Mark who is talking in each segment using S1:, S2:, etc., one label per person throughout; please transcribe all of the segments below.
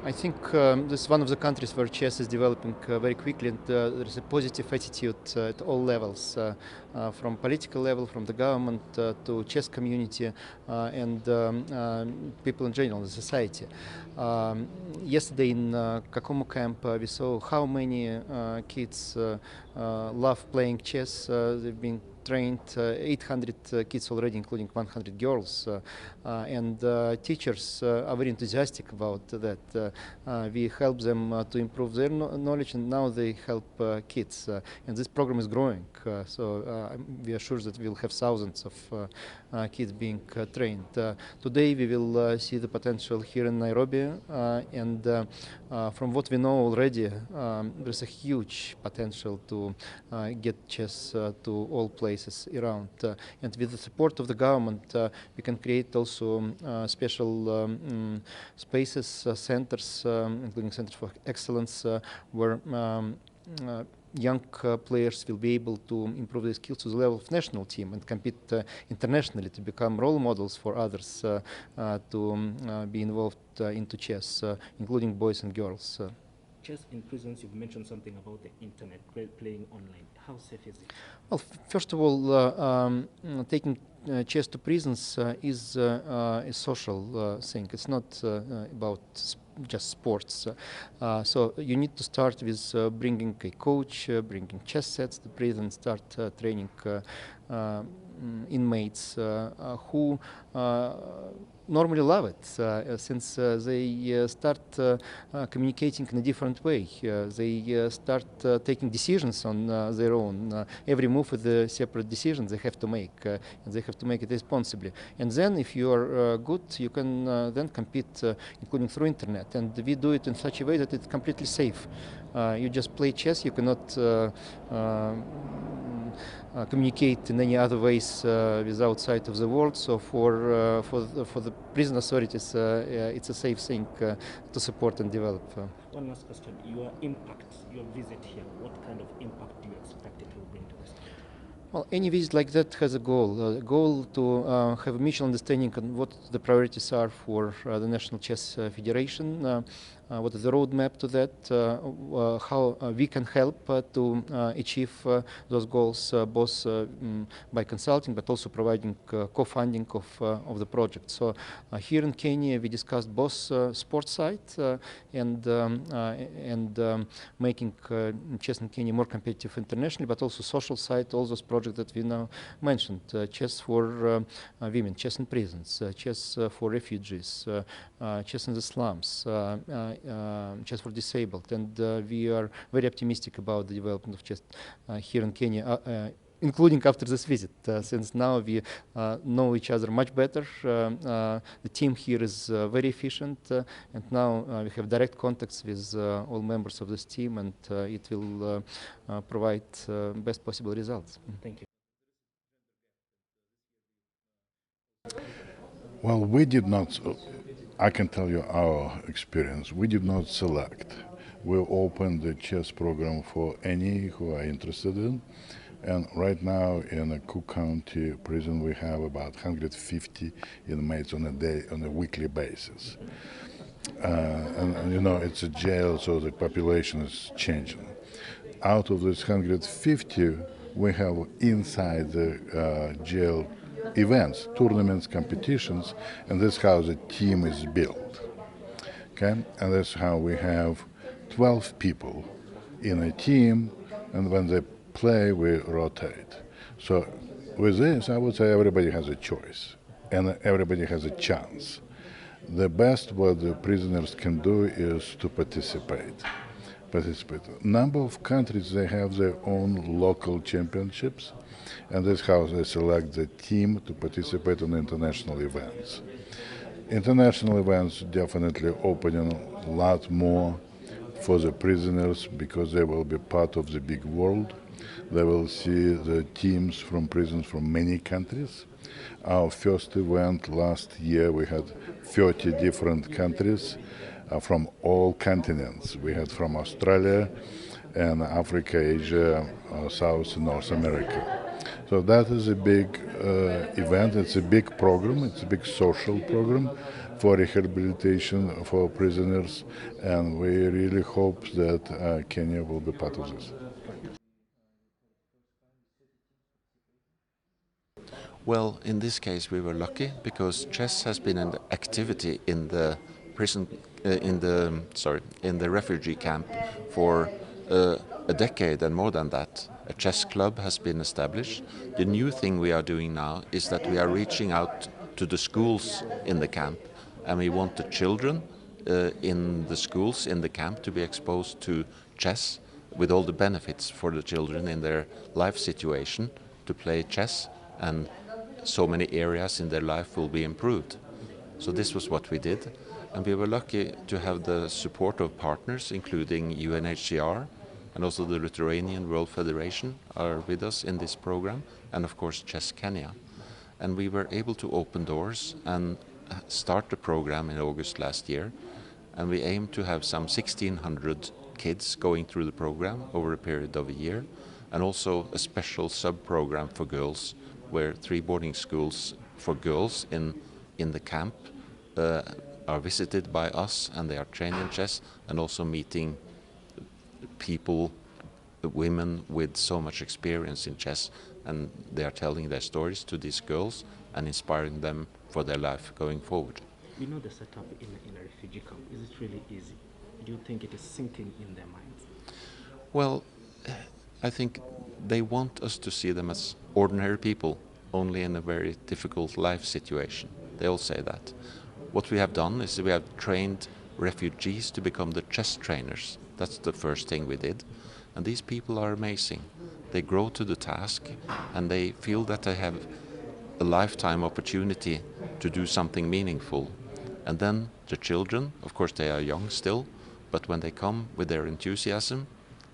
S1: I think this is one of the countries where chess is developing very quickly, and there is a positive attitude at all levels, from political level, from the government to chess community and people in general, the society. Yesterday in Kakomo camp, we saw how many kids love playing chess. They've been trained 800 kids already, including 100 girls, and teachers are very enthusiastic about that. We help them to improve their knowledge, and now they help kids, and this program is growing, so we are sure that we will have thousands of kids being trained. Today we will see the potential here in Nairobi, and from what we know already, there's a huge potential to get chess to all places around, and with the support of the government we can create also special spaces, centers, including centers for excellence, where young players will be able to improve their skills to the level of national team and compete internationally, to become role models for others to be involved into chess, including boys and girls.
S2: Chess in prisons, you've mentioned something about the internet, playing online. How safe is it?
S1: Well, first of all, taking chess to prisons is a social thing. It's not about just sports. So you need to start with bringing a coach, bringing chess sets to prison, start training inmates who normally love it, since they start communicating in a different way. They start taking decisions on their own. Every move is a separate decision they have to make, and they have to make it responsibly. And then, if you are good, you can then compete, including through internet. And we do it in such a way that it's completely safe. You just play chess. You cannot communicate in any other ways with outside of the world. So for the prison authorities, it's a safe thing to support and develop.
S2: One last question: your impact, your visit here, what kind of impact do you expect it will bring to this?
S1: Well, any visit like that has a goal to have a mutual understanding on what the priorities are for the National Chess Federation, what is the roadmap to that, how we can help to achieve those goals, both by consulting but also providing co-funding of the project. So here in Kenya we discussed both sports side and making chess in Kenya more competitive internationally, but also social side, all those projects that we now mentioned, chess for women, chess in prisons, chess for refugees, chess in the slums, chess for disabled, and we are very optimistic about the development of chess here in Kenya, including after this visit, since now we know each other much better. The team here is very efficient, and now we have direct contacts with all members of this team, and it will provide best possible results.
S2: Thank you.
S3: Well, we did not, I can tell you our experience, we did not select. We opened the chess program for any who are interested in, and right now in a Cook County prison we have about 150 inmates on a weekly basis. And you know, it's a jail, so the population is changing. Out of this 150, we have inside the jail events, tournaments, competitions, and that's how the team is built. Okay, and that's how we have 12 people in a team, and when they play, we rotate. So with this, I would say everybody has a choice, and everybody has a chance. The best what the prisoners can do is to participate. Number of countries, they have their own local championships, and that's how they select the team to participate in international events. International events definitely opening a lot more for the prisoners because they will be part of the big world. They will see the teams from prisons from many countries. Our first event last year, we had 30 different countries from all continents. We had from Australia and Africa, Asia, South and North America. So that is a big event. It's a big program. It's a big social program for rehabilitation for prisoners, and we really hope that Kenya will be part of this.
S4: Well, in this case, we were lucky because chess has been an activity in the prison, in the refugee camp for a decade and more than that. A chess club has been established. The new thing we are doing now is that we are reaching out to the schools in the camp, and we want the children in the schools in the camp to be exposed to chess with all the benefits for the children in their life situation to play chess, and so many areas in their life will be improved. So this was what we did, and we were lucky to have the support of partners including UNHCR and also the Lithuanian World Federation are with us in this program, and of course Chess Kenya. And we were able to open doors and start the program in August last year, and we aim to have some 1,600 kids going through the program over a period of a year, and also a special sub-program for girls where 3 boarding schools for girls in the camp are visited by us, and they are trained in chess and also meeting people, women with so much experience in chess, and they are telling their stories to these girls and inspiring them for their life going forward.
S2: We know the setup in a refugee camp. Is it really easy? Do you think it is sinking in their minds?
S4: Well, I think they want us to see them as ordinary people, only in a very difficult life situation. They all say that. What we have done is we have trained refugees to become the chess trainers. That's the first thing we did. And these people are amazing. They grow to the task, and they feel that they have a lifetime opportunity to do something meaningful. And then the children, of course they are young still, but when they come with their enthusiasm,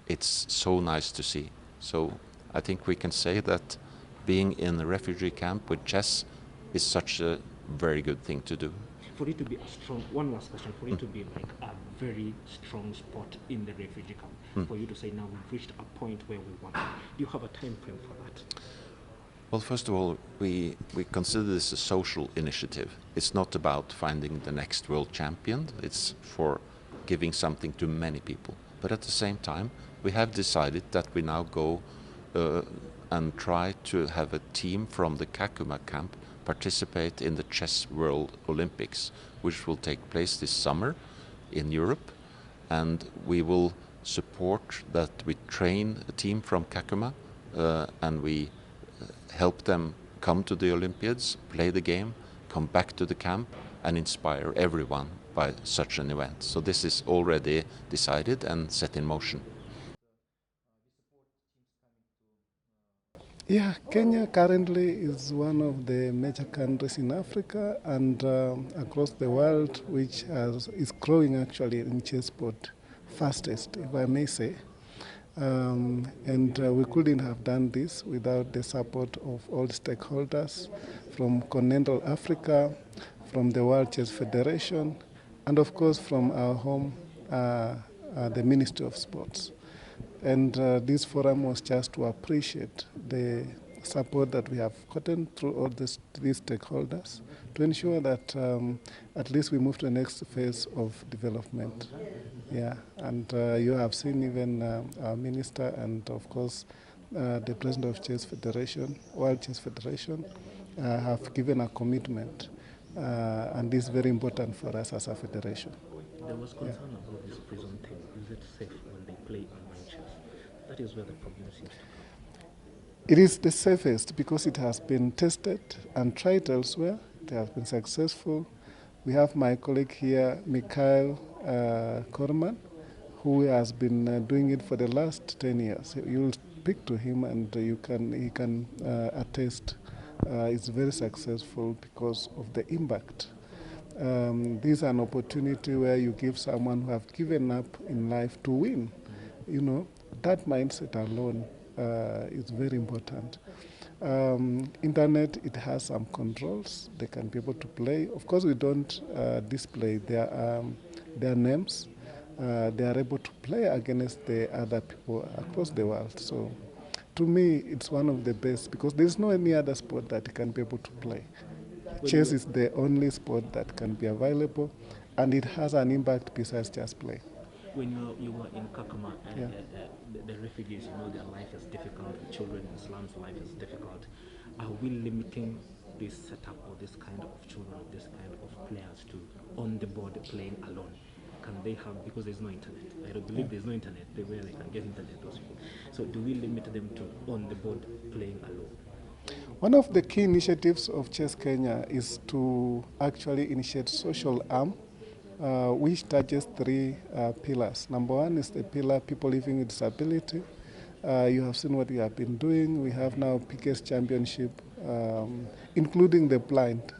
S4: it's so nice to see. So I think we can say that being in a refugee camp with chess is such a very good thing to do.
S2: For it to be a strong, one last question, for it to be like a very strong spot in the refugee camp, for you to say now we've reached a point where we want it, do you have a time frame for that?
S4: Well, first of all, we consider this a social initiative. It's not about finding the next world champion, it's for giving something to many people. But at the same time, we have decided that we now go and try to have a team from the Kakuma camp participate in the Chess World Olympics, which will take place this summer in Europe. And we will support that we train a team from Kakuma and we help them come to the Olympiads, play the game, come back to the camp and inspire everyone by such an event. So this is already decided and set in motion.
S5: Yeah, Kenya currently is one of the major countries in Africa and across the world, which is growing actually in chessboard fastest, if I may say. And we couldn't have done this without the support of all stakeholders from continental Africa, from the World Chess Federation, and of course from our home, the Ministry of Sports. And this forum was just to appreciate the support that we have gotten through all these stakeholders to ensure that at least we move to the next phase of development. Yeah, and you have seen even our minister and of course the president of Chess Federation, World Chess Federation, have given a commitment, and this is very important for us as a federation.
S2: There was concern about this prison thing. Is it safe when they play online chess? That is where the problem seems to come.
S5: It is the safest because it has been tested and tried elsewhere. It has been successful. We have my colleague here, Mikhail Korman, who has been doing it for the last 10 years. You'll speak to him and he can attest it's very successful because of the impact. This is an opportunity where you give someone who have given up in life to win. You know, that mindset alone is very important. Internet, it has some controls. They can be able to play. Of course, we don't display their names. They are able to play against the other people across the world. So to me, it's one of the best because there's no any other sport that you can be able to play. Chess is the only sport that can be available, and it has an impact besides just play.
S2: When you were in Kakuma,
S5: Yeah.
S2: the refugees, their life is difficult. The children in slums' life is difficult. Are we limiting this setup or this kind of children, or this kind of players to on the board playing alone? Can they have, because there's no internet? I don't believe there's no internet where they can get internet. Those people. So do we limit them to on the board playing alone?
S5: One of the key initiatives of Chess Kenya is to actually initiate social arm, which touches three pillars. Number one is the pillar people living with disability. You have seen what we have been doing. We have now biggest championship, including the blind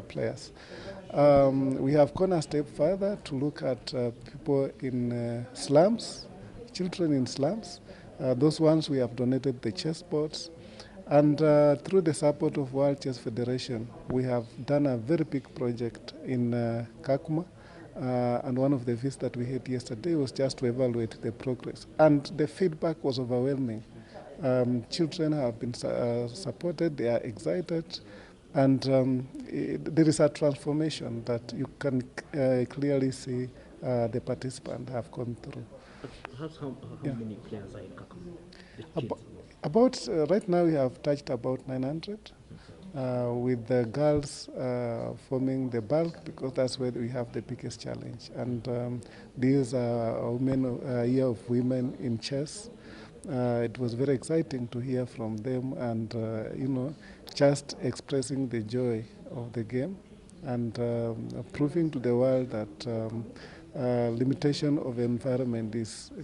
S5: players. We have gone a step further to look at people in slums, children in slums. Those ones we have donated the chess boards. And through the support of World Chess Federation, we have done a very big project in Kakuma. And one of the visits that we had yesterday was just to evaluate the progress. And the feedback was overwhelming. Children have been supported, they are excited, and there is a transformation that you can clearly see the participants have gone through.
S2: How many players are in Kakuma?
S5: About right now we have touched about 900, with the girls forming the bulk because that's where we have the biggest challenge. And these are a year of women in chess. It was very exciting to hear from them and just expressing the joy of the game and proving to the world that limitation of environment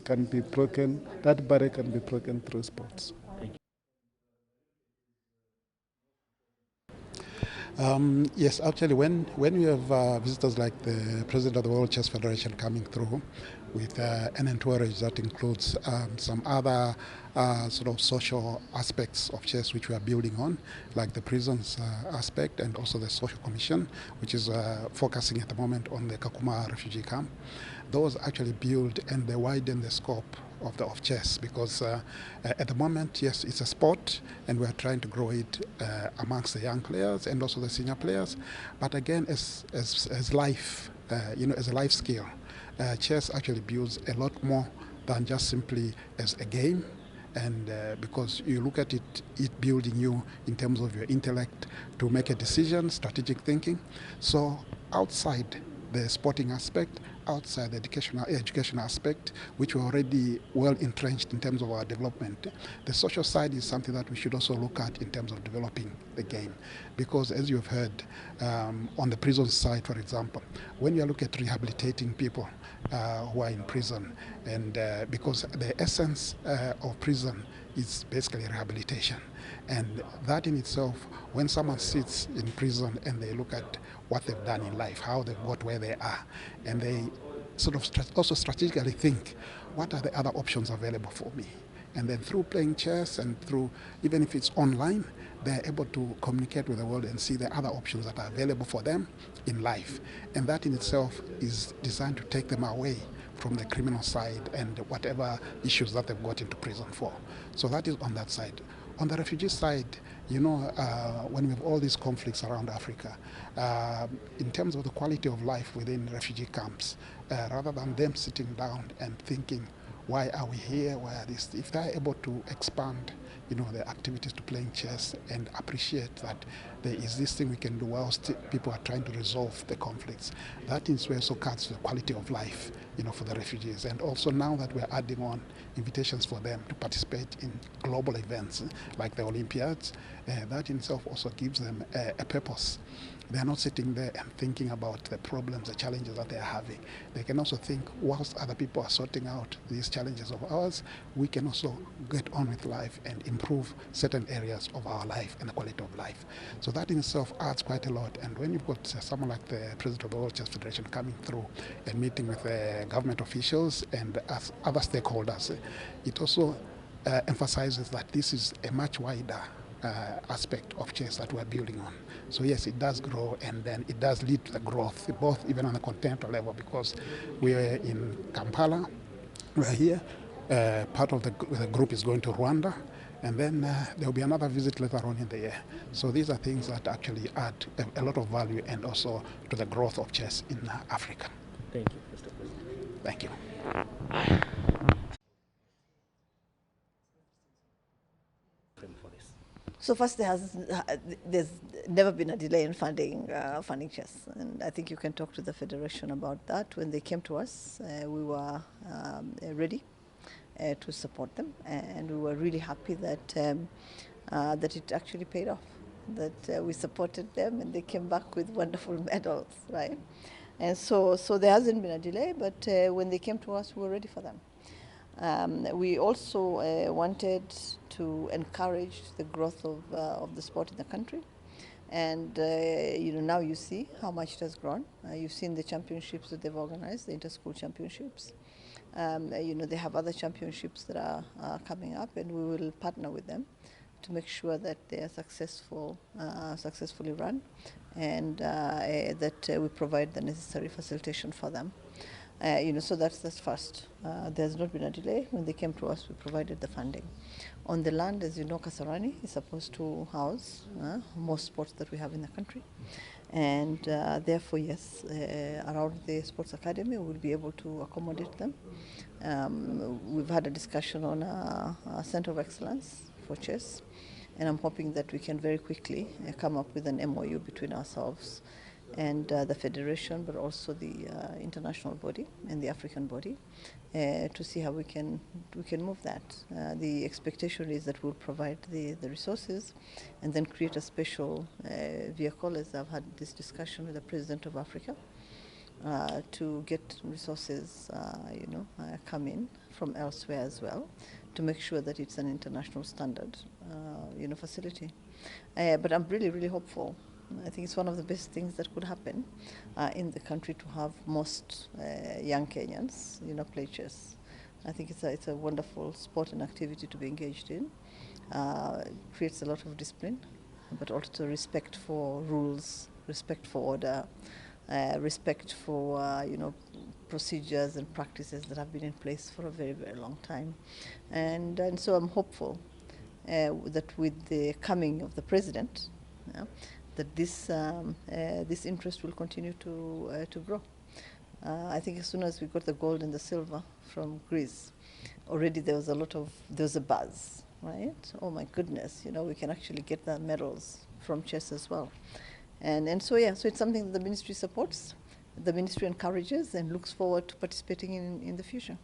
S5: can be broken, that barrier can be broken through sports.
S6: Yes, actually, when we have visitors like the president of the World Chess Federation coming through with an entourage that includes some other sort of social aspects of chess which we are building on, like the prisons aspect and also the social commission, which is focusing at the moment on the Kakuma refugee camp. Those actually build and they widen the scope of chess because at the moment, yes, it's a sport and we are trying to grow it amongst the young players and also the senior players. But again, as life, as a life skill, chess actually builds a lot more than just simply as a game. And because you look at it building you in terms of your intellect to make a decision, strategic thinking. So outside the sporting aspect, outside the educational aspect, which we're already well entrenched in terms of our development. The social side is something that we should also look at in terms of developing the game. Because as you've heard, on the prison side, for example, when you look at rehabilitating people who are in prison, and because the essence of prison is basically rehabilitation. And that in itself, when someone sits in prison and they look at what they've done in life, how they've got where they are, and they sort of also strategically think, what are the other options available for me? And then through playing chess and through, even if it's online, they're able to communicate with the world and see the other options that are available for them in life. And that in itself is designed to take them away from the criminal side and whatever issues that they've got into prison for. So that is on that side. On the refugee side, when we have all these conflicts around Africa, in terms of the quality of life within refugee camps, rather than them sitting down and thinking, why are we here, why are this? If they're able to expand, the activities to playing chess and appreciate that there is this thing we can do whilst people are trying to resolve the conflicts, that in way also cuts the quality of life, for the refugees. And also now that we're adding on invitations for them to participate in global events like the Olympiads, that in itself also gives them a purpose. They're not sitting there and thinking about the problems, the challenges that they're having. They can also think, whilst other people are sorting out these challenges of ours, we can also get on with life and improve certain areas of our life and the quality of life. So that in itself adds quite a lot. And when you've got someone like the President of the World Chess Federation coming through and meeting with government officials and other stakeholders, it also emphasizes that this is a much wider aspect of chess that we're building on. So yes, it does grow, and then it does lead to the growth, both even on the continental level, because we're in Kampala, we're here, Part of the group is going to Rwanda, and then there will be another visit later on in the year. So these are things that actually add a lot of value and also to the growth of chess in Africa.
S2: Thank you, Mr. President.
S6: Thank you.
S2: For this.
S7: So first, there's never been a delay in funding chess, and I think you can talk to the federation about that. When they came to us, we were ready to support them, and we were really happy that that it actually paid off. That we supported them, and they came back with wonderful medals, right? And so there hasn't been a delay, but when they came to us, we were ready for them. We also wanted to encourage the growth of the sport in the country. And now you see how much it has grown. You've seen the championships that they've organized, the inter-school championships. They have other championships that are coming up, and we will partner with them to make sure that they are successfully run, and that we provide the necessary facilitation for them. So that's first. There's not been a delay. When they came to us, we provided the funding. On the land, as you know, Kasarani is supposed to house most sports that we have in the country. And therefore, yes, around the sports academy, we'll be able to accommodate them. We've had a discussion on a center of excellence for chess, and I'm hoping that we can very quickly come up with an MOU between ourselves and the federation, but also the international body and the African body, to see how we can move that. The expectation is that we'll provide the resources, and then create a special vehicle, as I've had this discussion with the President of Africa, to get resources, come in from elsewhere as well, to make sure that it's an international standard, facility. But I'm really, really hopeful. I think it's one of the best things that could happen in the country, to have most young Kenyans, play chess. I think it's a wonderful sport and activity to be engaged in. It creates a lot of discipline, but also respect for rules, respect for order, respect for procedures and practices that have been in place for a very, very long time. And so I'm hopeful that with the coming of the president, that this interest will continue to grow. I think as soon as we got the gold and the silver from Greece, already there was a buzz, right? Oh my goodness, we can actually get the medals from chess as well. And so it's something that the ministry supports, the ministry encourages, and looks forward to participating in the future.